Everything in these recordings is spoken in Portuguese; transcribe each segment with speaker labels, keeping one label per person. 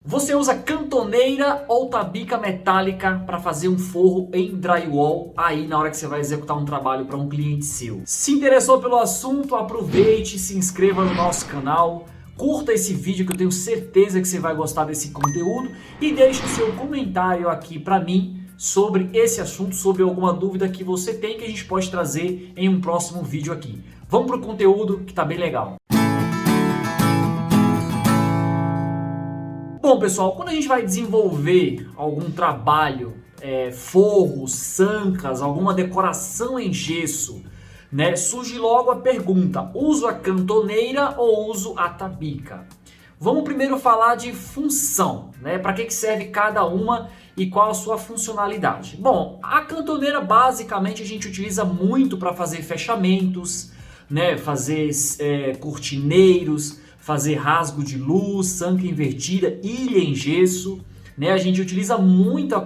Speaker 1: Você usa cantoneira ou tabica metálica para fazer um forro em drywall aí na hora que você vai executar um trabalho para um cliente seu? Se interessou pelo assunto, aproveite, se inscreva no nosso canal, curta esse vídeo que eu tenho certeza que você vai gostar desse conteúdo e deixe o seu comentário aqui para mim sobre esse assunto, sobre alguma dúvida que você tem que a gente pode trazer em um próximo vídeo aqui. Vamos para o conteúdo que tá bem legal. Bom, pessoal, quando a gente vai desenvolver algum trabalho, forros, sancas, alguma decoração em gesso, né, surge logo a pergunta: uso a cantoneira ou uso a tabica? Vamos primeiro falar de função, né? Para que serve cada uma e qual a sua funcionalidade? Bom, a cantoneira basicamente a gente utiliza muito para fazer fechamentos, né? Fazer cortineiros, fazer rasgo de luz, sanca invertida, ilha em gesso, né? A gente utiliza muito a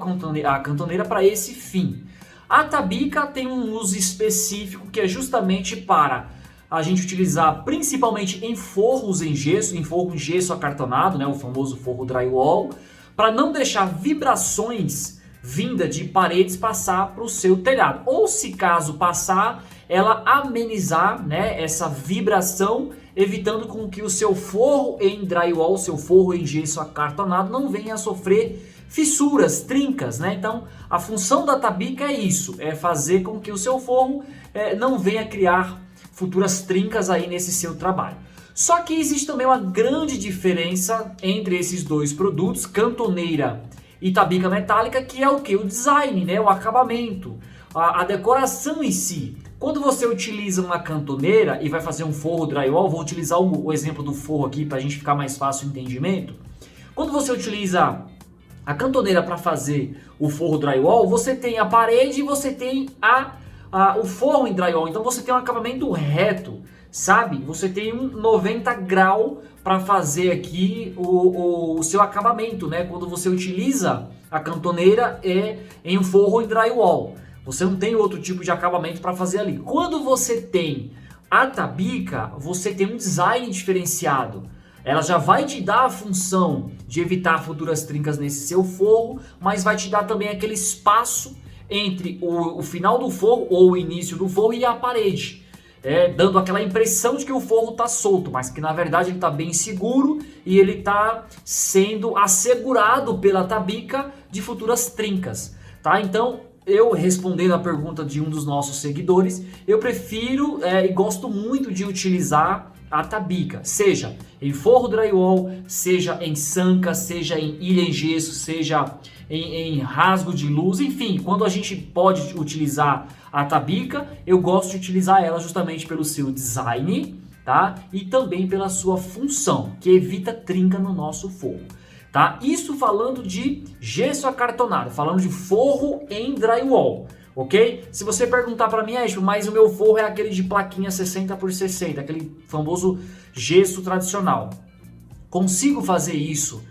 Speaker 1: cantoneira para esse fim. A tabica tem um uso específico que é justamente para a gente utilizar principalmente em forros em gesso, em forro em gesso acartonado, né? O famoso forro drywall, para não deixar vibrações vinda de paredes passar para o seu telhado. Ou se caso passar, ela amenizar, né, essa vibração, evitando com que o seu forro em drywall, seu forro em gesso acartonado não venha a sofrer fissuras, trincas, né? Então, a função da tabica é isso, é fazer com que o seu forro não venha criar futuras trincas aí nesse seu trabalho. Só que existe também uma grande diferença entre esses dois produtos, cantoneira e tabica metálica, que é o que? O design, né? O acabamento, a decoração em si. Quando você utiliza uma cantoneira e vai fazer um forro drywall, vou utilizar o exemplo do forro aqui para a gente ficar mais fácil o entendimento. Quando você utiliza a cantoneira para fazer o forro drywall, você tem a parede e você tem o forro em drywall. Então você tem um acabamento reto, sabe? Você tem um 90 grau para fazer aqui o seu acabamento, né? Quando você utiliza a cantoneira em um forro em drywall. Você não tem outro tipo de acabamento para fazer ali. Quando você tem a tabica, você tem um design diferenciado. Ela já vai te dar a função de evitar futuras trincas nesse seu forro, mas vai te dar também aquele espaço entre o final do forro ou o início do forro e a parede. Dando aquela impressão de que o forro está solto, mas que na verdade ele está bem seguro e ele está sendo assegurado pela tabica de futuras trincas, tá? Então, eu respondendo a pergunta de um dos nossos seguidores, eu prefiro e gosto muito de utilizar a tabica, seja em forro drywall, seja em sanca, seja em ilha em gesso, seja em rasgo de luz, enfim, quando a gente pode utilizar a tabica, eu gosto de utilizar ela justamente pelo seu design, tá? E também pela sua função, que evita trinca no nosso forro. Tá? Isso falando de gesso acartonado, falando de forro em drywall, ok? Se você perguntar para mim, mas o meu forro é aquele de plaquinha 60 por 60, aquele famoso gesso tradicional. Consigo fazer isso,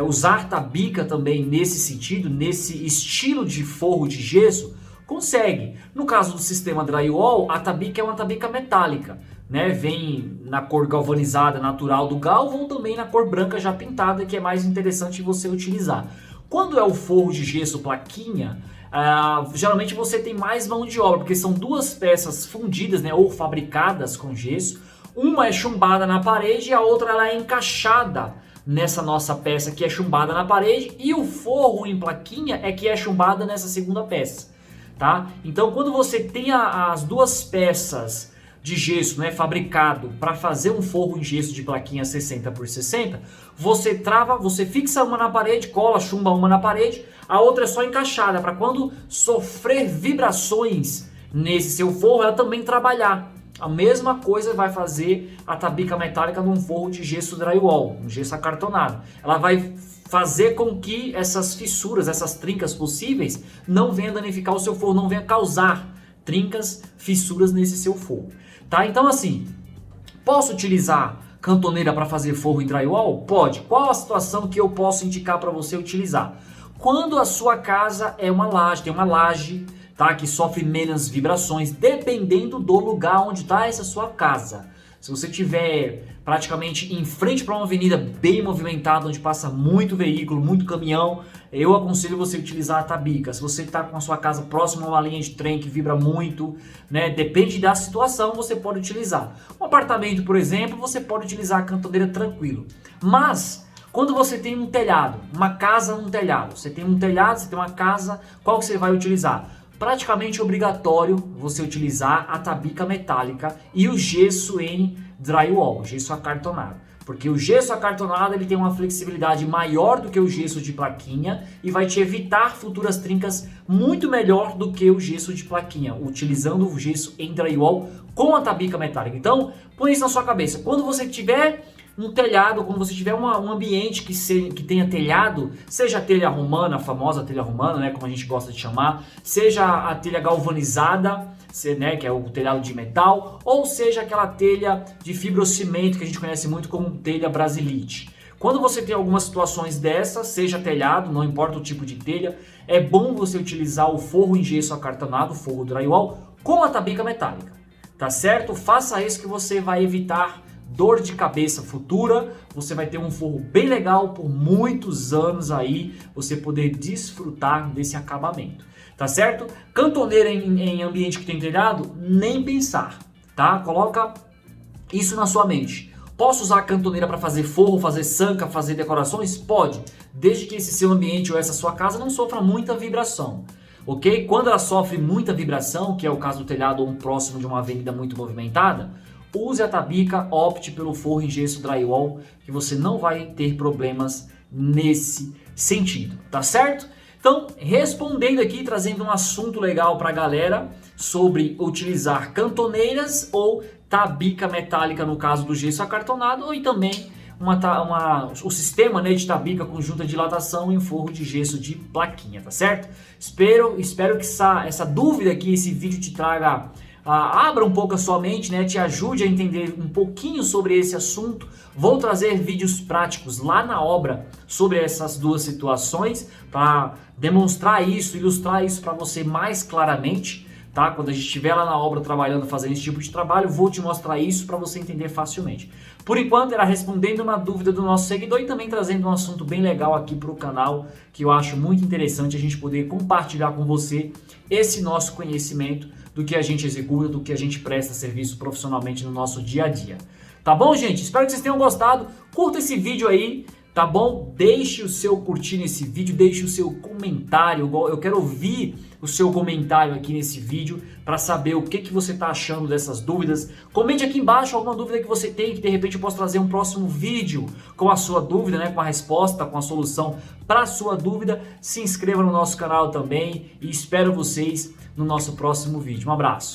Speaker 1: usar tabica também nesse sentido, nesse estilo de forro de gesso? Consegue. No caso do sistema drywall, a tabica é uma tabica metálica, né? Vem na cor galvanizada natural do galvo ou também na cor branca já pintada, que é mais interessante você utilizar. Quando é o forro de gesso plaquinha, geralmente você tem mais mão de obra, porque são duas peças fundidas, né, ou fabricadas com gesso. Uma é chumbada na parede e a outra ela é encaixada nessa nossa peça que é chumbada na parede, e o forro em plaquinha é que é chumbada nessa segunda peça. Tá? Então, quando você tem as duas peças de gesso, né, fabricado para fazer um forro em gesso de plaquinha 60 por 60, você fixa uma na parede, cola, chumba uma na parede, a outra é só encaixada para quando sofrer vibrações nesse seu forro, ela também trabalhar. A mesma coisa vai fazer a tabica metálica num forro de gesso drywall, um gesso acartonado. Ela vai fazer com que essas fissuras, essas trincas possíveis não venham danificar o seu forro, não venham causar trincas, fissuras nesse seu forro. Tá? Então assim, posso utilizar cantoneira para fazer forro em drywall? Pode. Qual a situação que eu posso indicar para você utilizar? Quando a sua casa é uma laje, tem uma laje, tá, que sofre menos vibrações, dependendo do lugar onde está essa sua casa. Se você tiver praticamente em frente para uma avenida bem movimentada, onde passa muito veículo, muito caminhão, eu aconselho você a utilizar a tabica. Se você está com a sua casa próxima a uma linha de trem que vibra muito, né, depende da situação, você pode utilizar. Um apartamento, por exemplo, você pode utilizar a cantoneira tranquilo. Mas quando você tem um telhado, uma casa num telhado, você tem um telhado, você tem uma casa, qual que você vai utilizar? Praticamente obrigatório você utilizar a tabica metálica e o gesso em drywall, gesso acartonado. Porque o gesso acartonado ele tem uma flexibilidade maior do que o gesso de plaquinha e vai te evitar futuras trincas muito melhor do que o gesso de plaquinha, utilizando o gesso em drywall com a tabica metálica. Então, põe isso na sua cabeça. Quando você tiver um telhado, quando você tiver um ambiente que tenha telhado, seja a telha romana, a famosa telha romana, né, como a gente gosta de chamar, seja a telha galvanizada, né, que é o telhado de metal, ou seja aquela telha de fibrocimento que a gente conhece muito como telha brasilite. Quando você tem algumas situações dessas, seja telhado, não importa o tipo de telha, é bom você utilizar o forro em gesso acartonado, o forro drywall, com a tabica metálica, tá certo? Faça isso que você vai evitar dor de cabeça futura, você vai ter um forro bem legal por muitos anos aí, você poder desfrutar desse acabamento, tá certo? Cantoneira em ambiente que tem telhado, nem pensar, tá? Coloca isso na sua mente. Posso usar a cantoneira para fazer forro, fazer sanca, fazer decorações? Pode, desde que esse seu ambiente ou essa sua casa não sofra muita vibração. Ok? Quando ela sofre muita vibração, que é o caso do telhado ou próximo de uma avenida muito movimentada, use a tabica, opte pelo forro em gesso drywall, que você não vai ter problemas nesse sentido, tá certo? Então, respondendo aqui, trazendo um assunto legal para a galera sobre utilizar cantoneiras ou tabica metálica no caso do gesso acartonado, ou também o sistema, né, de tabica com junta de dilatação em forro de gesso de plaquinha, tá certo? Espero que essa dúvida aqui, esse vídeo te traga, abra um pouco a sua mente, né, te ajude a entender um pouquinho sobre esse assunto. Vou trazer vídeos práticos lá na obra sobre essas duas situações para demonstrar isso, ilustrar isso para você mais claramente, tá? Quando a gente estiver lá na obra trabalhando, fazendo esse tipo de trabalho, vou te mostrar isso para você entender facilmente. Por enquanto, era respondendo uma dúvida do nosso seguidor e também trazendo um assunto bem legal aqui para o canal, que eu acho muito interessante a gente poder compartilhar com você esse nosso conhecimento do que a gente executa, do que a gente presta serviço profissionalmente no nosso dia a dia. Tá bom, gente? Espero que vocês tenham gostado. Curta esse vídeo aí, tá bom? Deixe o seu curtir nesse vídeo, deixe o seu comentário. Eu quero ouvir o seu comentário aqui nesse vídeo para saber o que você está achando dessas dúvidas. Comente aqui embaixo alguma dúvida que você tem, que de repente eu posso trazer um próximo vídeo com a sua dúvida, né? Com a resposta, com a solução para a sua dúvida. Se inscreva no nosso canal também e espero vocês no nosso próximo vídeo. Um abraço!